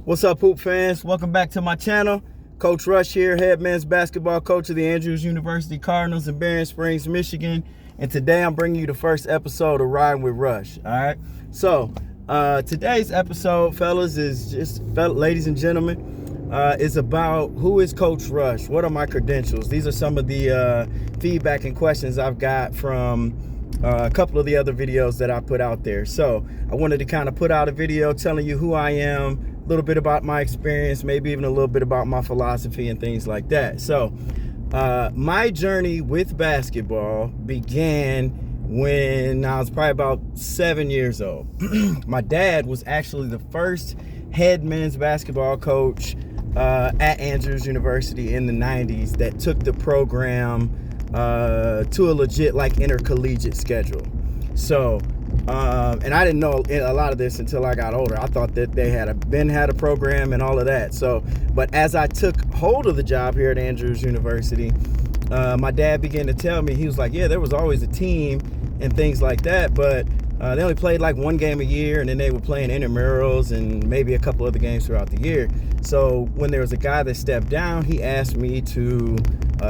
What's up, Hoop fans? Welcome back to my channel. Coach Rush here, head men's basketball coach of the Andrews University Cardinals in Barron Springs, Michigan. And today I'm bringing you the first episode of Riding with Rush. All right. So today's episode, fellas, ladies and gentlemen, is about who is Coach Rush? What are my credentials? These are some of the feedback and questions I've got from a couple of the other videos that I put out there. So I wanted to kind of put out a video telling you who I am, a little bit about my experience, maybe even a little bit about my philosophy and things like that. So my journey with basketball began when I was probably about 7 years old. My dad was actually the first head men's basketball coach at Andrews University in the 90s that took the program to a legit intercollegiate schedule. So and I didn't know a lot of this until I got older. I thought that they had a program and all of that. So, but as I took hold of the job here at Andrews University, my dad began to tell me, he was like, yeah, there was always a team and things like that, but they only played like one game a year, and then they were playing intramurals and maybe a couple other games throughout the year. So when there was a guy that stepped down, he asked me to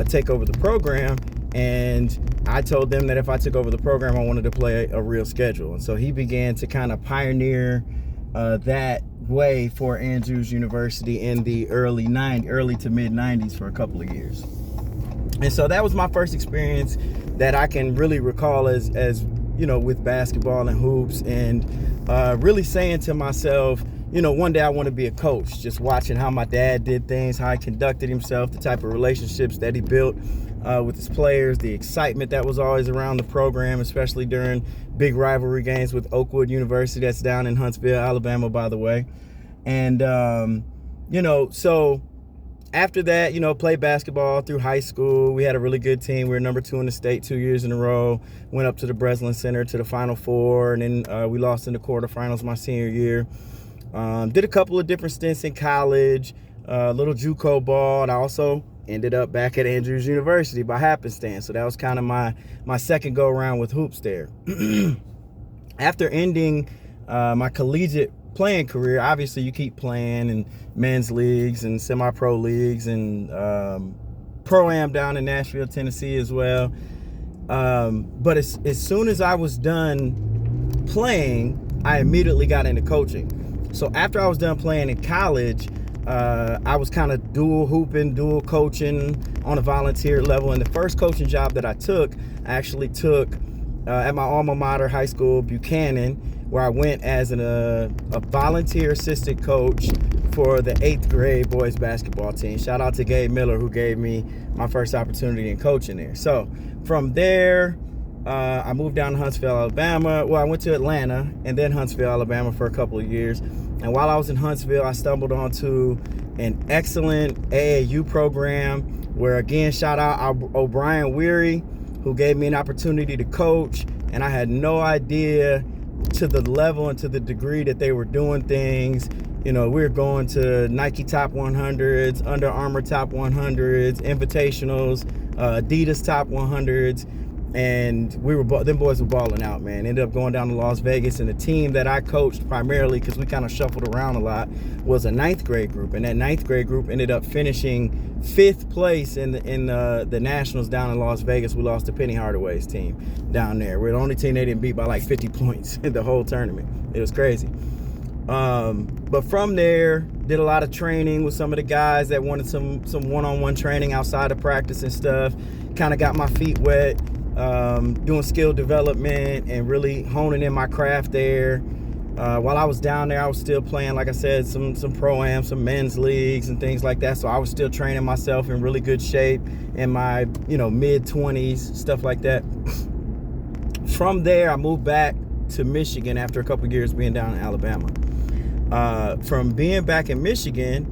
take over the program, and I told them that if I took over the program, I wanted to play a real schedule. And so he began to kind of pioneer that way for Andrews University in the early to mid 90s for a couple of years. And so that was my first experience that I can really recall as you know, with basketball and hoops, and really saying to myself, you know, one day I want to be a coach. Just watching how my dad did things, how he conducted himself, the type of relationships that he built with his players, the excitement that was always around the program, especially during big rivalry games with Oakwood University, that's down in Huntsville, Alabama, by the way. And, you know, so after that, you know, played basketball through high school. We had a really good team. We were number 2 in the state 2 years in a row. Went up to the Breslin Center to the Final Four, and then we lost in the quarterfinals my senior year. Did a couple of different stints in college, little JUCO ball, and I also ended up back at Andrews University by happenstance. So that was kind of my second go around with hoops there. After ending my collegiate playing career, obviously you keep playing in men's leagues and semi-pro leagues and pro-am down in Nashville, Tennessee as well. But as soon as I was done playing, I immediately got into coaching. So after I was done playing in college, I was kind of dual hooping, dual coaching on a volunteer level. And the first coaching job that I actually took at my alma mater high school, Buchanan, where I went as a volunteer assistant coach for the 8th grade boys basketball team. Shout out to Gabe Miller, who gave me my first opportunity in coaching there. So from there, I moved down to Huntsville, Alabama. Well, I went to Atlanta and then Huntsville, Alabama for a couple of years. And while I was in Huntsville, I stumbled onto an excellent AAU program where, again, shout out O'Brien Weary, who gave me an opportunity to coach. And I had no idea to the level and to the degree that they were doing things. You know, we were going to Nike Top 100s, Under Armour Top 100s, Invitationals, Adidas Top 100s. And them boys were balling out, man. Ended up going down to Las Vegas, and the team that I coached primarily, because we kind of shuffled around a lot, was a 9th grade group. And that 9th grade group ended up finishing 5th place in the Nationals down in Las Vegas. We lost to Penny Hardaway's team down there. We're the only team they didn't beat by like 50 points in the whole tournament. It was crazy. But from there, did a lot of training with some of the guys that wanted some one-on-one training outside of practice and stuff. Kind of got my feet wet. Doing skill development and really honing in my craft there. While I was down there, I was still playing, like I said, some pro-am, some men's leagues and things like that. So I was still training myself in really good shape in my, you know, mid-20s, stuff like that. From there, I moved back to Michigan after a couple of years being down in Alabama. From being back in Michigan,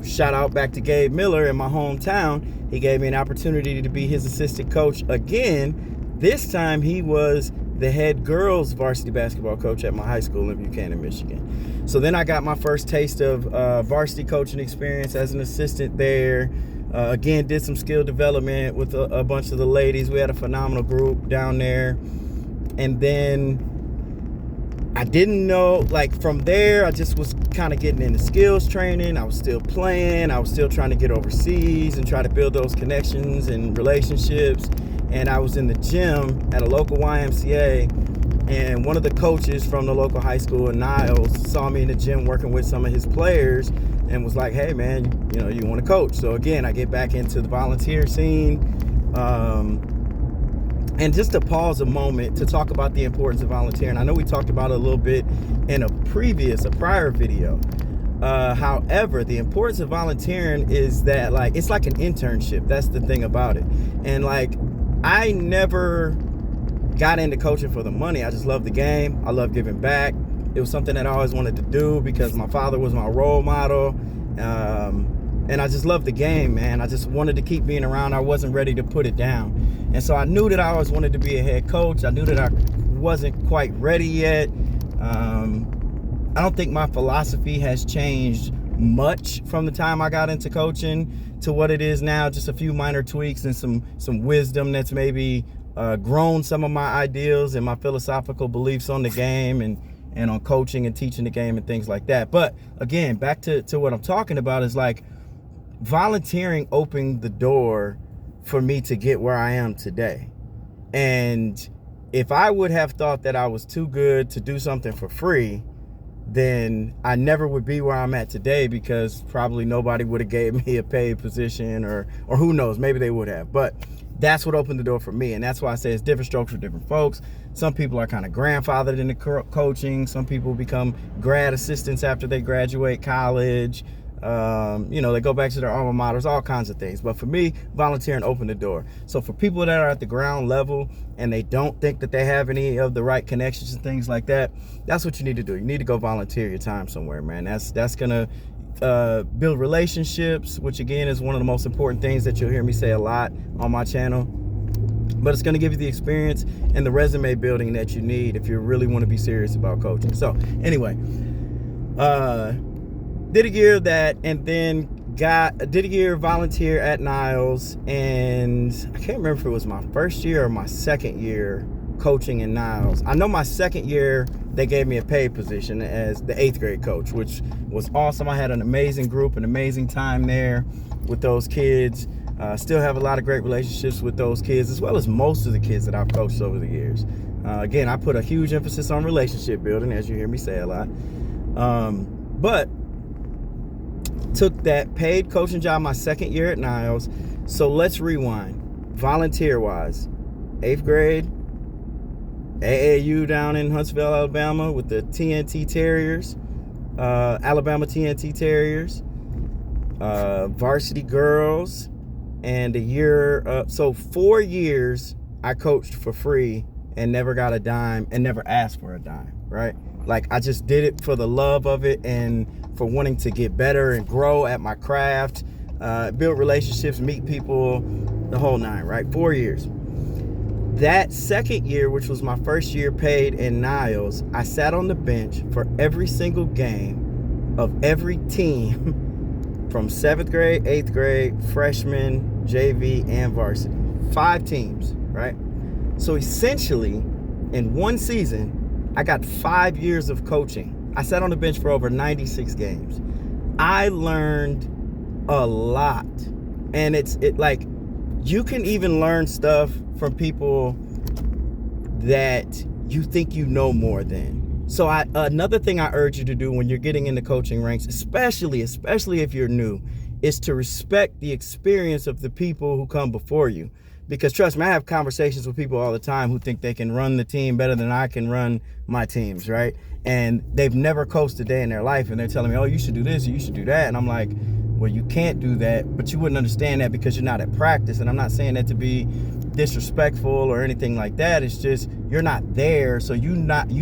shout out back to Gabe Miller in my hometown. He gave me an opportunity to be his assistant coach again. This time he was the head girls varsity basketball coach at my high school in Buchanan, Michigan. So then I got my first taste of varsity coaching experience as an assistant there. Again, did some skill development with a bunch of the ladies. We had a phenomenal group down there. And then I didn't know, like from there, I just was kind of getting into skills training. I was still playing. I was still trying to get overseas and try to build those connections and relationships. And I was in the gym at a local YMCA, and one of the coaches from the local high school in Niles saw me in the gym working with some of his players and was like, hey man, you know, you want to coach? So again, I get back into the volunteer scene. And just to pause a moment to talk about the importance of volunteering. I know we talked about it a little bit in a prior video. However, the importance of volunteering is that, like, it's like an internship. That's the thing about it. And like, I never got into coaching for the money. I just love the game. I love giving back. It was something that I always wanted to do because my father was my role model. And I just loved the game, man. I just wanted to keep being around. I wasn't ready to put it down. And so I knew that I always wanted to be a head coach. I knew that I wasn't quite ready yet. I don't think my philosophy has changed much from the time I got into coaching to what it is now. Just a few minor tweaks and some wisdom that's maybe grown some of my ideals and my philosophical beliefs on the game and on coaching and teaching the game and things like that. But again, back to what I'm talking about is like volunteering opened the door for me to get where I am today. And if I would have thought that I was too good to do something for free, then I never would be where I'm at today, because probably nobody would have gave me a paid position, or who knows, maybe they would have. But that's what opened the door for me. And that's why I say it's different strokes for different folks. Some people are kind of grandfathered into coaching. Some people become grad assistants after they graduate college. You know, they go back to their alma maters, all kinds of things. But for me, volunteering opened the door. So for people that are at the ground level and they don't think that they have any of the right connections and things like that, that's what you need to do. You need to go volunteer your time somewhere, man. That's gonna build relationships, which again is one of the most important things that you'll hear me say a lot on my channel. But it's going to give you the experience and the resume building that you need if you really want to be serious about coaching. So anyway, did a year of that, and then did a year volunteer at Niles, and I can't remember if it was my first year or my second year coaching in Niles. I know my second year they gave me a paid position as the 8th grade coach, which was awesome. I had an amazing group, an amazing time there with those kids. Still have a lot of great relationships with those kids, as well as most of the kids that I've coached over the years. Again, I put a huge emphasis on relationship building, as you hear me say a lot. But took that paid coaching job my second year at Niles. So let's rewind. Volunteer-wise, 8th grade, AAU down in Huntsville, Alabama with the TNT Terriers, Alabama TNT Terriers, varsity girls, and a year, so 4 years I coached for free and never got a dime and never asked for a dime, right? Like, I just did it for the love of it and for wanting to get better and grow at my craft, build relationships, meet people, the whole nine, right? 4 years. That second year, which was my first year paid in Niles, I sat on the bench for every single game of every team from 7th grade, 8th grade, freshman, JV, and varsity. 5 teams, right? So essentially, in one season, I got 5 years of coaching. I sat on the bench for over 96 games. I learned a lot. And it's like, you can even learn stuff from people that you think you know more than. So another thing I urge you to do when you're getting into coaching ranks, especially if you're new, is to respect the experience of the people who come before you. Because trust me, I have conversations with people all the time who think they can run the team better than I can run my teams, right? And they've never coached a day in their life, and they're telling me, oh, you should do this, or you should do that. And I'm like, well, you can't do that, but you wouldn't understand that because you're not at practice. And I'm not saying that to be disrespectful or anything like that. It's just you're not there, so you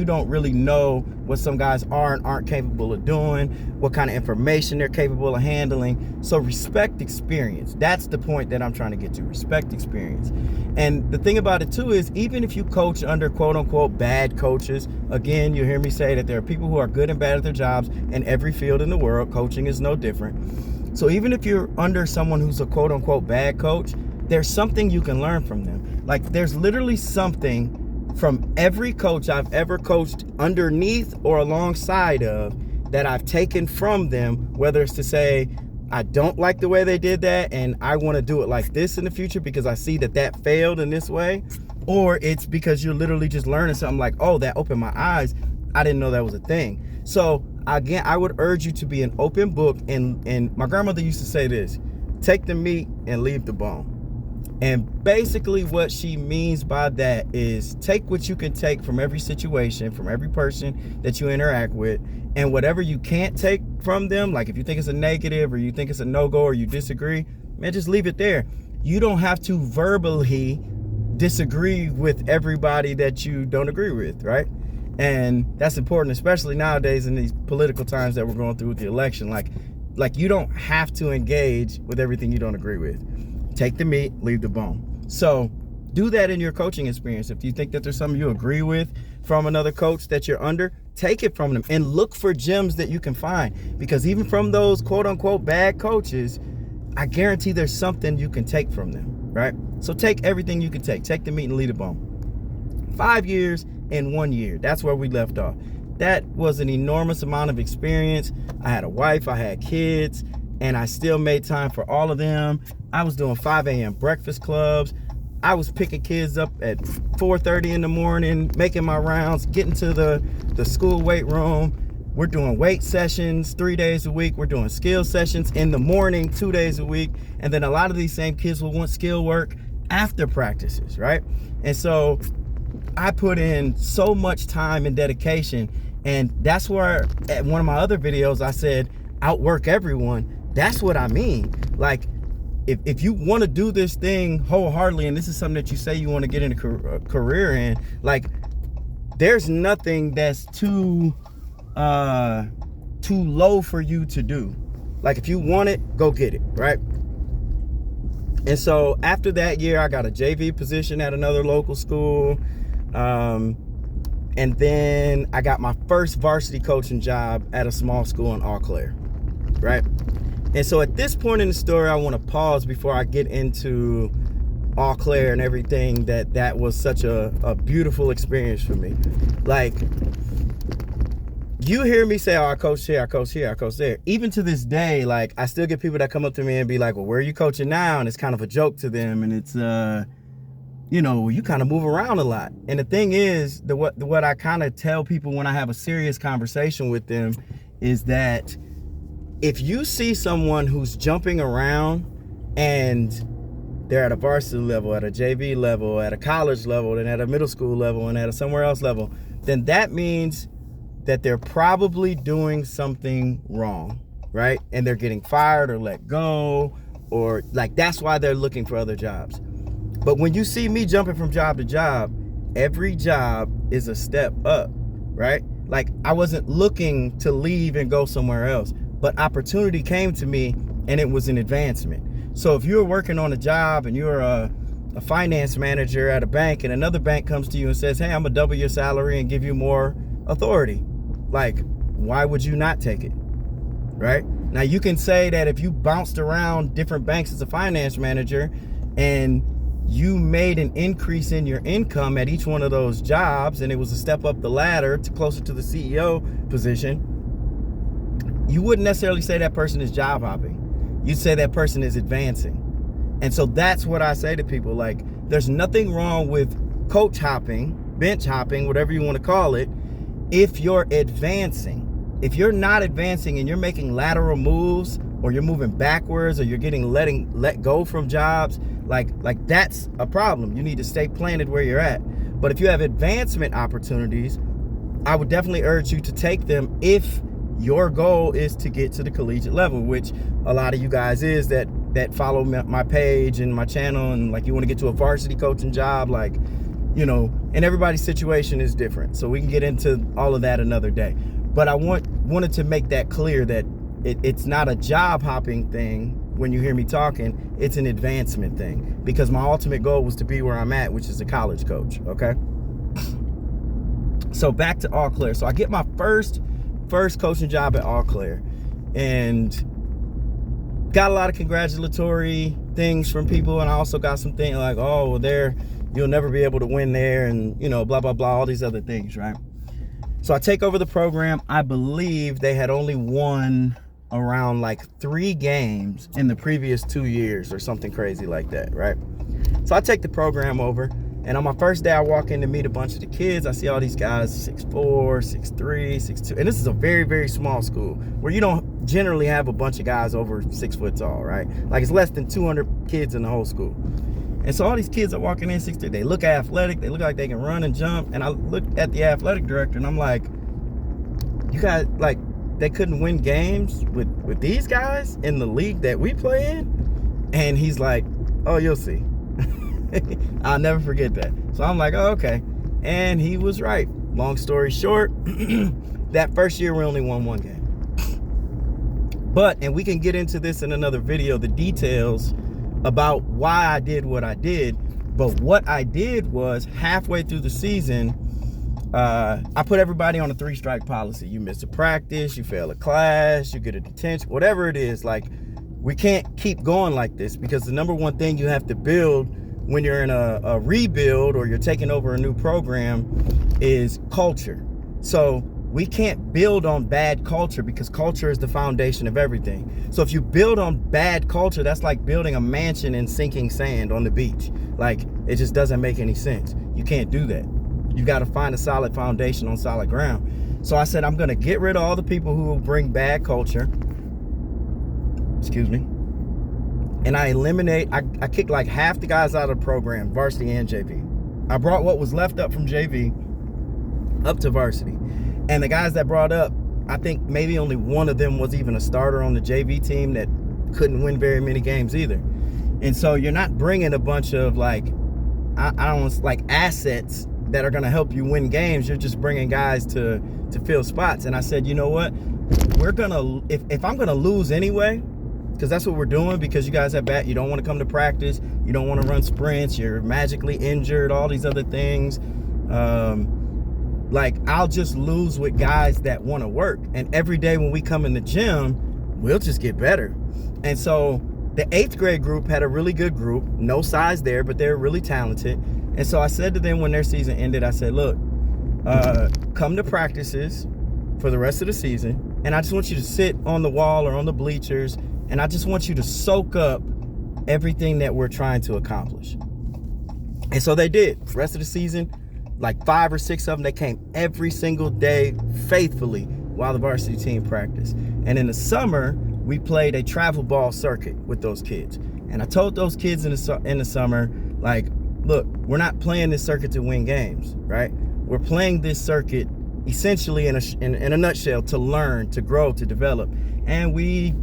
don't really know what some guys are and aren't capable of doing, what kind of information they're capable of handling. So respect experience. That's the point that I'm trying to get to. Respect experience. And the thing about it too is, even if you coach under quote unquote bad coaches, again, you'll hear me say that there are people who are good and bad at their jobs in every field in the world. Coaching is no different. So even if you're under someone who's a quote unquote bad coach, there's something you can learn from them. Like, there's literally something from every coach I've ever coached underneath or alongside of, that I've taken from them, whether it's to say, I don't like the way they did that and I want to do it like this in the future because I see that that failed in this way, or it's because you're literally just learning something like, oh, that opened my eyes. I didn't know that was a thing. So again, I would urge you to be an open book. And my grandmother used to say this: take the meat and leave the bone. And basically what she means by that is take what you can take from every situation, from every person that you interact with, and whatever you can't take from them, like if you think it's a negative or you think it's a no-go or you disagree, man, just leave it there. You don't have to verbally disagree with everybody that you don't agree with, right? And that's important, especially nowadays in these political times that we're going through with the election. Like you don't have to engage with everything you don't agree with. Take the meat, leave the bone. So do that in your coaching experience. If you think that there's something you agree with from another coach that you're under, take it from them and look for gems that you can find. Because even from those quote unquote bad coaches, I guarantee there's something you can take from them, right? So take everything you can take. Take the meat and leave the bone. 5 years and 1 year. That's where we left off. That was an enormous amount of experience. I had a wife, I had kids, and I still made time for all of them. I was doing 5 a.m. breakfast clubs. I was picking kids up at 4:30 in the morning, making my rounds, getting to the school weight room. We're doing weight sessions 3 days a week. We're doing skill sessions in the morning 2 days a week. And then a lot of these same kids will want skill work after practices, right? And so I put in so much time and dedication. And that's where at one of my other videos, I said, outwork everyone. That's what I mean. Like, if you want to do this thing wholeheartedly, and this is something that you say you want to get in a career in, like, there's nothing that's too low for you to do. Like, if you want it, go get it, right? And so after that year, I got a JV position at another local school. And then I got my first varsity coaching job at a small school in Eau Claire, right? And so at this point in the story, I want to pause before I get into Eau Claire and everything that was such a beautiful experience for me. Like, you hear me say, oh, I coach here, I coach here, I coach there. Even to this day, like, I still get people that come up to me and be like, well, where are you coaching now? And it's kind of a joke to them. And it's, you know, you kind of move around a lot. And the thing is, what I kind of tell people when I have a serious conversation with them is that if you see someone who's jumping around and they're at a varsity level, at a JV level, at a college level, and at a middle school level, and at a somewhere else level, then that means that they're probably doing something wrong, right? And they're getting fired or let go, or like, that's why they're looking for other jobs. But when you see me jumping from job to job, every job is a step up, right? Like, I wasn't looking to leave and go somewhere else, but opportunity came to me and it was an advancement. So if you're working on a job and you're a finance manager at a bank and another bank comes to you and says, hey, I'm gonna double your salary and give you more authority, like, why would you not take it, right? Now, you can say that if you bounced around different banks as a finance manager and you made an increase in your income at each one of those jobs and it was a step up the ladder to closer to the CEO position, you wouldn't necessarily say that person is job hopping. You'd say that person is advancing. And so that's what I say to people. Like, there's nothing wrong with coach hopping, bench hopping, whatever you want to call it, if you're advancing. If you're not advancing and you're making lateral moves, or you're moving backwards, or you're let go from jobs, like that's a problem. You need to stay planted where you're at. But if you have advancement opportunities, I would definitely urge you to take them if your goal is to get to the collegiate level, which a lot of you guys is that follow my page and my channel, and like, you want to get to a varsity coaching job, like, you know, and everybody's situation is different. So we can get into all of that another day. But I wanted to make that clear that it's not a job hopping thing when you hear me talking, it's an advancement thing, because my ultimate goal was to be where I'm at, which is a college coach, okay? So back to Eau Claire. So I get my first coaching job at Eau Claire and got a lot of congratulatory things from people, and I also got some things like, oh, well, they're, you'll never be able to win there, and blah blah blah, all these other things, right? So I take over the program. I believe they had only won around like 3 games in the previous 2 years or something crazy like that, right? So I take the program over, and on my first day I walk in to meet a bunch of the kids. I see all these guys 6'4", 6'3", 6'2", and this is a very, very small school where you don't generally have a bunch of guys over 6 foot tall, right? Like, it's less than 200 kids in the whole school. And so all these kids are walking in 6'3", they look athletic, they look like they can run and jump. And I look at the athletic director and I'm like, you guys, like, they couldn't win games with these guys in the league that we play in? And he's like, oh, you'll see. I'll never forget that. So I'm like, oh, okay. And he was right. Long story short, that first year we only won 1 game. But, and we can get into this in another video, the details about why I did what I did. But what I did was, halfway through the season, I put everybody on a 3-strike policy. You miss a practice, you fail a class, you get a detention, whatever it is. Like, we can't keep going like this, because the number one thing you have to build when you're in a rebuild or you're taking over a new program is culture. So we can't build on bad culture, because culture is the foundation of everything. So if you build on bad culture, that's like building a mansion in sinking sand on the beach. Like, it just doesn't make any sense. You can't do that. You got to find a solid foundation on solid ground. So I said, I'm going to get rid of all the people who will bring bad culture. Excuse me. And I kicked like half the guys out of the program, varsity and JV. I brought what was left up from JV up to varsity. And the guys that brought up, I think maybe only one of them was even a starter on the JV team that couldn't win very many games either. And so you're not bringing a bunch of like, I don't want like assets that are going to help you win games. You're just bringing guys to fill spots. And I said, you know what? We're going to, if I'm going to lose anyway, because that's what we're doing, because you guys have you don't want to come to practice, you don't want to run sprints, you're magically injured, all these other things. Like, I'll just lose with guys that want to work. And every day when we come in the gym, we'll just get better. And so the 8th grade group had a really good group, no size there, but they're really talented. And so I said to them when their season ended, I said, look, come to practices for the rest of the season, and I just want you to sit on the wall or on the bleachers, and I just want you to soak up everything that we're trying to accomplish. And so they did. The rest of the season, like 5 or 6 of them, they came every single day faithfully while the varsity team practiced. And in the summer, we played a travel ball circuit with those kids. And I told those kids in the summer, like, look, we're not playing this circuit to win games, right? We're playing this circuit essentially in a nutshell to learn, to grow, to develop. And we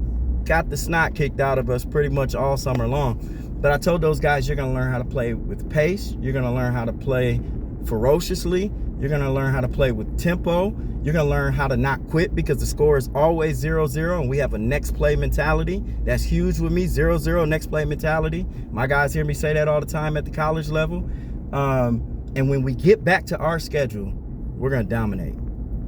got the snot kicked out of us pretty much all summer long. But I told those guys, you're going to learn how to play with pace. You're going to learn how to play ferociously. You're going to learn how to play with tempo. You're going to learn how to not quit, because the score is always 0-0, and we have a next play mentality. That's huge with me, 0-0 next play mentality. My guys hear me say that all the time at the college level. And when we get back to our schedule, we're going to dominate.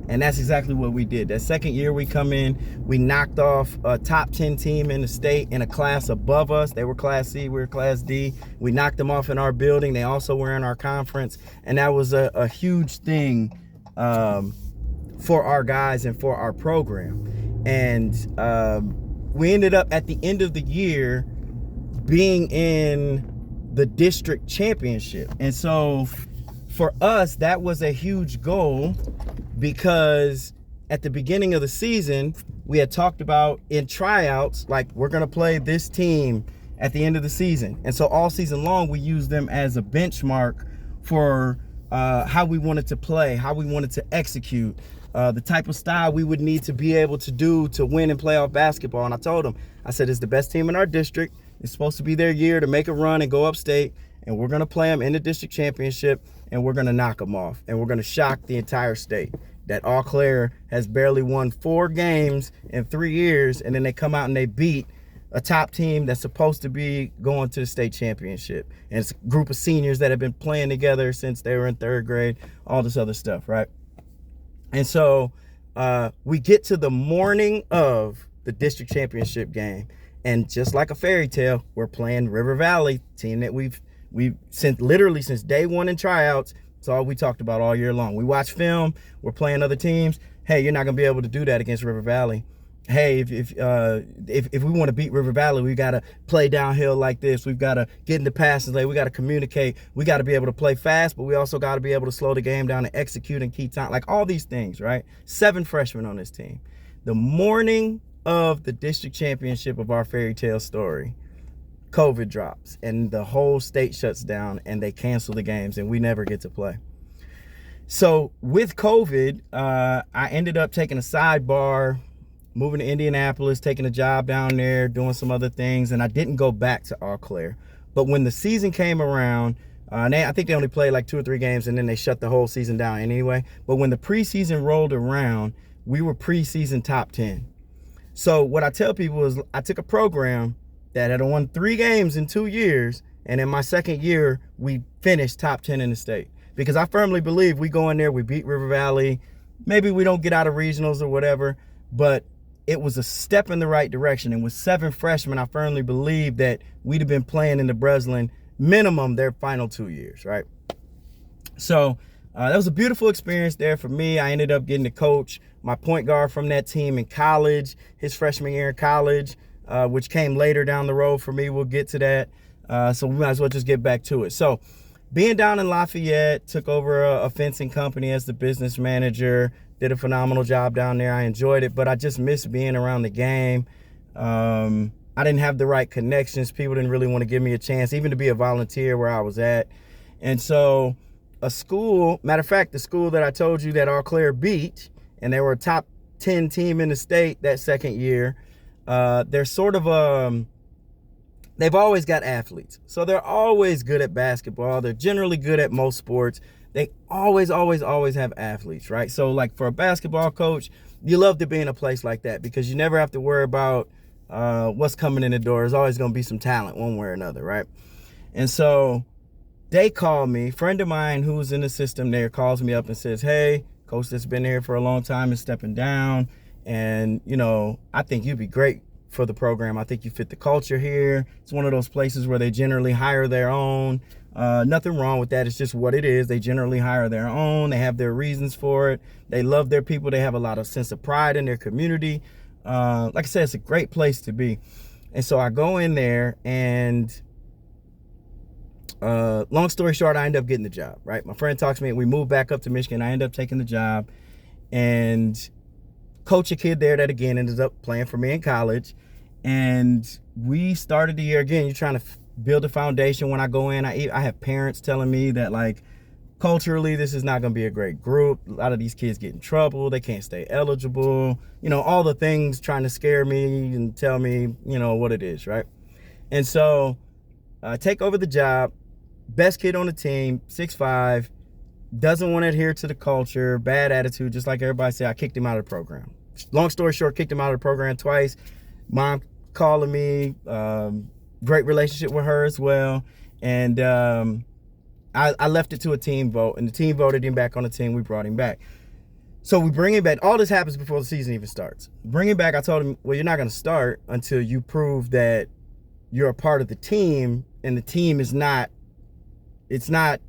And that's exactly what we did. That second year we come in, we knocked off a top 10 team in the state in a class above us. They were Class C, we were Class D. We knocked them off in our building. They also were in our conference. And that was a huge thing for our guys and for our program. And we ended up at the end of the year being in the district championship. And so for us, that was a huge goal, because at the beginning of the season, we had talked about in tryouts, like, we're going to play this team at the end of the season. And so all season long, we used them as a benchmark for how we wanted to play, how we wanted to execute, the type of style we would need to be able to do to win and playoff basketball. And I told them, I said, it's the best team in our district. It's supposed to be their year to make a run and go upstate. And we're going to play them in the district championship, and we're going to knock them off. And we're going to shock the entire state that Eau Claire has barely won 4 games in 3 years, and then they come out and they beat a top team that's supposed to be going to the state championship. And it's a group of seniors that have been playing together since they were in 3rd grade, all this other stuff, right? And so we get to the morning of the district championship game, and just like a fairy tale, we're playing River Valley, team that we've Literally since day one in tryouts, it's all we talked about all year long. We watch film, we're playing other teams. Hey, you're not gonna be able to do that against River Valley. Hey, if we want to beat River Valley, we got to play downhill like this. We've got to get in the passing lane. We got to communicate. We got to be able to play fast, but we also got to be able to slow the game down and execute in key time. Like all these things, right? 7 freshmen on this team. The morning of the district championship of our fairy tale story, COVID drops and the whole state shuts down and they cancel the games and we never get to play. So with COVID, I ended up taking a sidebar, moving to Indianapolis, taking a job down there, doing some other things, and I didn't go back to Eau Claire. But when the season came around, I think they only played like 2 or 3 games, and then they shut the whole season down anyway. But when the preseason rolled around, we were preseason top 10. So what I tell people is I took a program that had won 3 games in 2 years, and in my second year, we finished top 10 in the state. Because I firmly believe we go in there, we beat River Valley, maybe we don't get out of regionals or whatever, but it was a step in the right direction. And with 7 freshmen, I firmly believe that we'd have been playing in the Breslin minimum their final 2 years, right? So that was a beautiful experience there for me. I ended up getting to coach my point guard from that team in college, his freshman year in college, which came later down the road for me. We'll get to that. So we might as well just get back to it. So being down in Lafayette, took over a fencing company as the business manager. Did a phenomenal job down there. I enjoyed it, but I just missed being around the game. I didn't have the right connections. People didn't really want to give me a chance, even to be a volunteer where I was at. And so a school, matter of fact, the school that I told you that Eau Claire beat, and they were a top 10 team in the state that second year, they're sort of, they've always got athletes. So they're always good at basketball. They're generally good at most sports. They always have athletes, right? So like for a basketball coach, you love to be in a place like that because you never have to worry about what's coming in the door. There's always going to be some talent one way or another, right? And so they call me, a friend of mine who's in the system there calls me up and says, hey, coach that's been here for a long time is stepping down. And, you know, I think you'd be great for the program. I think you fit the culture here. It's one of those places where they generally hire their own. Nothing wrong with that. It's just what it is. They generally hire their own. They have their reasons for it. They love their people. They have a lot of sense of pride in their community. Like I said, it's a great place to be. And so I go in there and long story short, I end up getting the job, right? My friend talks to me. We moved back up to Michigan. I end up taking the job and coach a kid there that again ended up playing for me in college. And we started the year again. You're trying to build a foundation. When I go in, I have parents telling me that like culturally this is not going to be a great group. A lot of these kids get in trouble. They can't stay eligible. You know, all the things trying to scare me and tell me, you know, what it is, right? And so I take over the job. Best kid on the team, 6'5", doesn't want to adhere to the culture, bad attitude, just like everybody said. I kicked him out of the program. Long story short, kicked him out of the program twice. Mom calling me, great relationship with her as well. And I left it to a team vote, and the team voted him back on the team. We brought him back. So we bring him back. All this happens before the season even starts. Bring him back. I told him, well, you're not going to start until you prove that you're a part of the team, and the team is not, it's not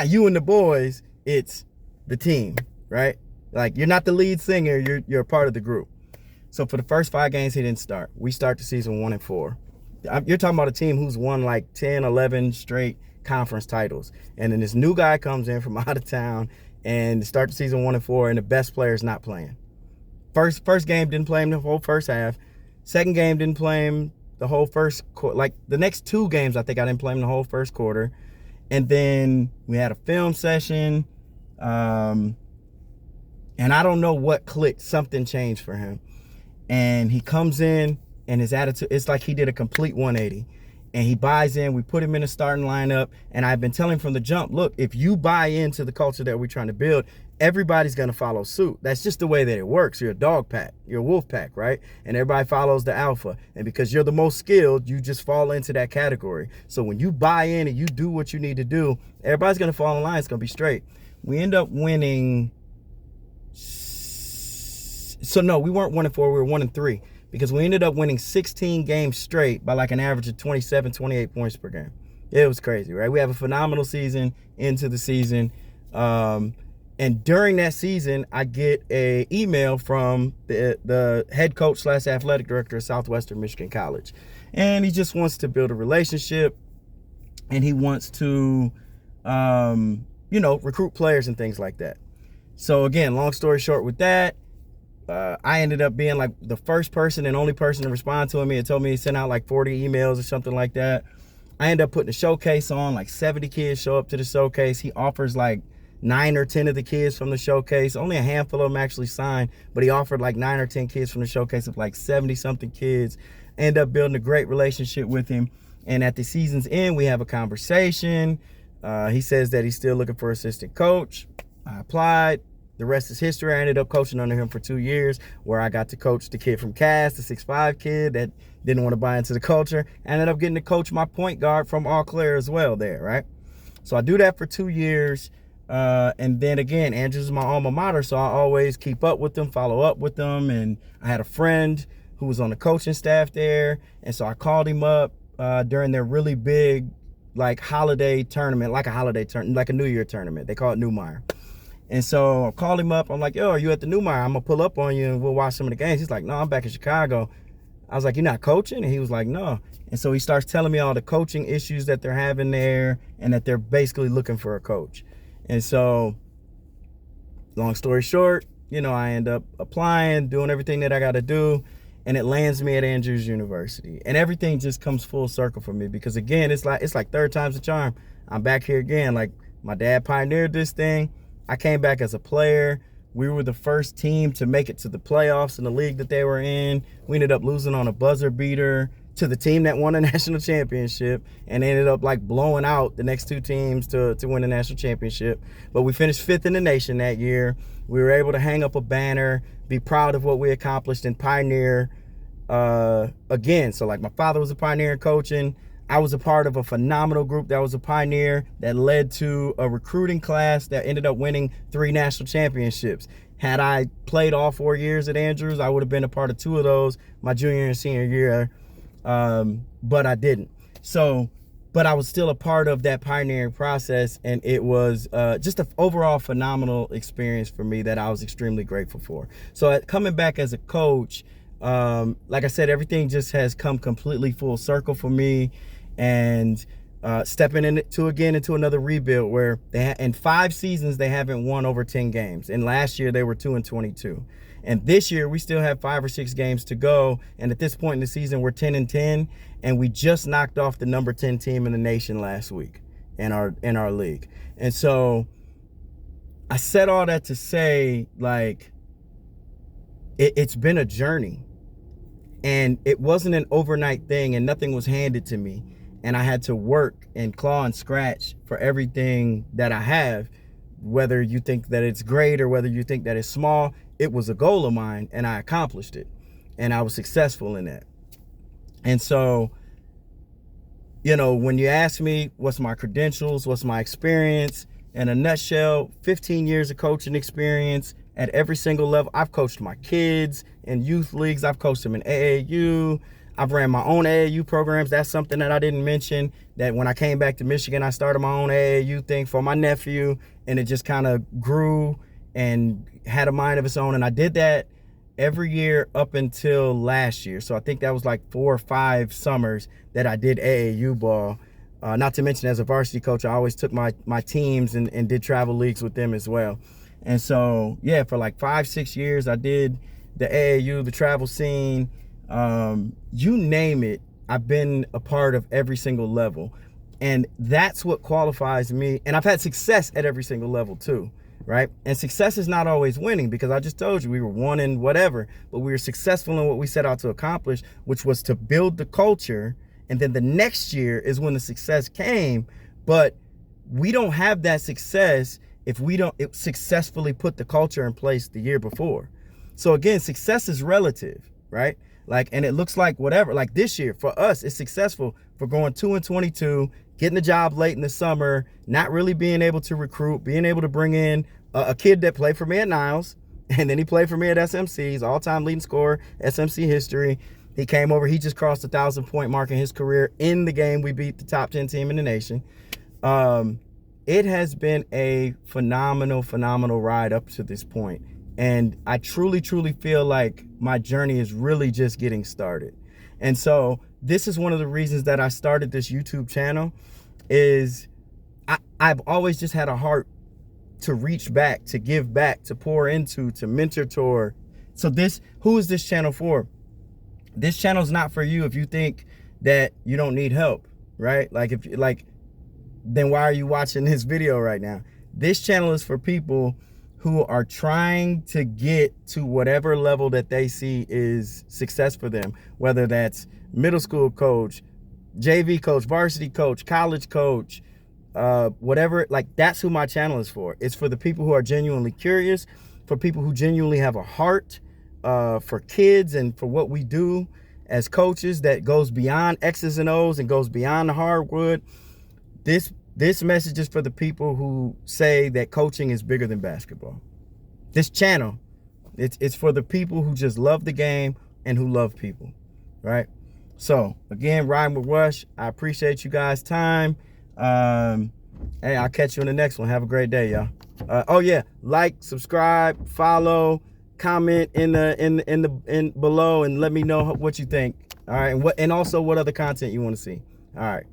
you and the boys, it's the team, right? Like, you're not the lead singer, you're a part of the group. So for the first 5 games, he didn't start. We start the season 1-4. You're talking about a team who's won like 10, 11 straight conference titles. And then this new guy comes in from out of town and start the season 1-4, and the best player is not playing. First game, didn't play him the whole first half. Second game, didn't play him the whole first quarter. Like the next 2 games, I think I didn't play him the whole first quarter. And then we had a film session. And I don't know what clicked. Something changed for him. And he comes in, and his attitude, it's like he did a complete 180. And he buys in. We put him in the starting lineup. And I've been telling him from the jump, look, if you buy into the culture that we're trying to build, everybody's going to follow suit. That's just the way that it works. You're a dog pack. You're a wolf pack, right? And everybody follows the alpha. And because you're the most skilled, you just fall into that category. So when you buy in and you do what you need to do, everybody's going to fall in line. It's going to be straight. We end up winning. So no, we weren't 1-4. We were 1-3 because we ended up winning 16 games straight by like an average of 27, 28 points per game. It was crazy, right? We have a phenomenal season into the season. And during that season, I get a email from the head coach / athletic director of Southwestern Michigan College. And he just wants to build a relationship, and he wants to, recruit players and things like that. So again, long story short with that, I ended up being like the first person and only person to respond to him. He had told me he sent out like 40 emails or something like that. I ended up putting a showcase on, like 70 kids show up to the showcase. He offers like 9 or 10 of the kids from the showcase. Only a handful of them actually signed, but he offered like 9 or 10 kids from the showcase of like 70 something kids. End up building a great relationship with him. And at the season's end, we have a conversation. He says that he's still looking for assistant coach. I applied. The rest is history. I ended up coaching under him for 2 years, where I got to coach the kid from Cass, the 6'5" kid that didn't want to buy into the culture. I ended up getting to coach my point guard from Eau Claire as well there, right? So I do that for 2 years. And then again, Andrews is my alma mater, so I always keep up with them, follow up with them. And I had a friend who was on the coaching staff there. And so I called him up during their really big holiday tournament, like a New Year tournament. They call it Newmeyer. And so I called him up. I'm like, yo, are you at the Newmeyer? I'm going to pull up on you and we'll watch some of the games. He's like, no, I'm back in Chicago. I was like, you're not coaching? And he was like, no. And so he starts telling me all the coaching issues that they're having there and that they're basically looking for a coach. And so, long story short, I end up applying, doing everything that I got to do, and it lands me at Andrews University. And everything just comes full circle for me because, again, it's like third time's the charm. I'm back here again. Like, my dad pioneered this thing. I came back as a player. We were the first team to make it to the playoffs in the league that they were in. We ended up losing on a buzzer beater to the team that won the national championship, and they ended up blowing out the next 2 teams to win the national championship. But we finished 5th in the nation that year. We were able to hang up a banner, be proud of what we accomplished, and pioneer again. So my father was a pioneer in coaching. I was a part of a phenomenal group that was a pioneer that led to a recruiting class that ended up winning 3 national championships. Had I played all 4 years at Andrews, I would have been a part of 2 of those, my junior and senior year. But I didn't. But I was still a part of that pioneering process, and it was just an overall phenomenal experience for me that I was extremely grateful for. So coming back as a coach, like I said, everything just has come completely full circle for me, and stepping into another rebuild where in 5 seasons they haven't won over 10 games, and last year they were 2-22. And this year, we still have 5 or 6 games to go. And at this point in the season, we're 10-10. And we just knocked off the number 10 team in the nation last week in our league. And so I said all that to say, it's been a journey. And it wasn't an overnight thing, and nothing was handed to me. And I had to work and claw and scratch for everything that I have, whether you think that it's great or whether you think that it's small. It was a goal of mine, and I accomplished it, and I was successful in that. And so, when you ask me what's my credentials, what's my experience, in a nutshell, 15 years of coaching experience at every single level. I've coached my kids in youth leagues. I've coached them in AAU. I've ran my own AAU programs. That's something that I didn't mention, that when I came back to Michigan, I started my own AAU thing for my nephew, and it just kind of grew and had a mind of its own. And I did that every year up until last year. So I think that was 4 or 5 summers that I did AAU ball. Not to mention, as a varsity coach, I always took my teams and did travel leagues with them as well. And so, yeah, for 5-6 years, I did the AAU, the travel scene, you name it. I've been a part of every single level. And that's what qualifies me. And I've had success at every single level too. Right? And success is not always winning, because I just told you we were 1 in whatever, but we were successful in what we set out to accomplish, which was to build the culture. And then the next year is when the success came. But we don't have that success if we don't successfully put the culture in place the year before. So again, success is relative, right? And it looks like whatever, this year for us, it's successful for going 2-22, getting a job late in the summer, not really being able to recruit, being able to bring in a kid that played for me at Niles, and then he played for me at SMC. He's all-time leading scorer, SMC history. He came over. He just crossed the 1,000-point mark in his career in the game. We beat the top 10 team in the nation. It has been a phenomenal ride up to this point. And I truly feel like my journey is really just getting started. And so this is one of the reasons that I started this YouTube channel is I've always just had a heart to reach back, to give back, to pour into, to mentor. So who is this channel for? This channel is not for you if you think that you don't need help, right? Then why are you watching this video right now? This channel is for people who are trying to get to whatever level that they see is success for them, whether that's middle school coach, JV coach, varsity coach, college coach, whatever. Like, that's who my channel is for. It's for the people who are genuinely curious, for people who genuinely have a heart for kids and for what we do as coaches that goes beyond X's and O's and goes beyond the hardwood. This message is for the people who say that coaching is bigger than basketball. This channel, it's for the people who just love the game and who love people, right? So again, Riding with Rush, I appreciate you guys' time. Hey, I'll catch you in the next one. Have a great day, y'all. Oh yeah, like, subscribe, follow, comment in below, and let me know what you think. All right, and also what other content you want to see. All right.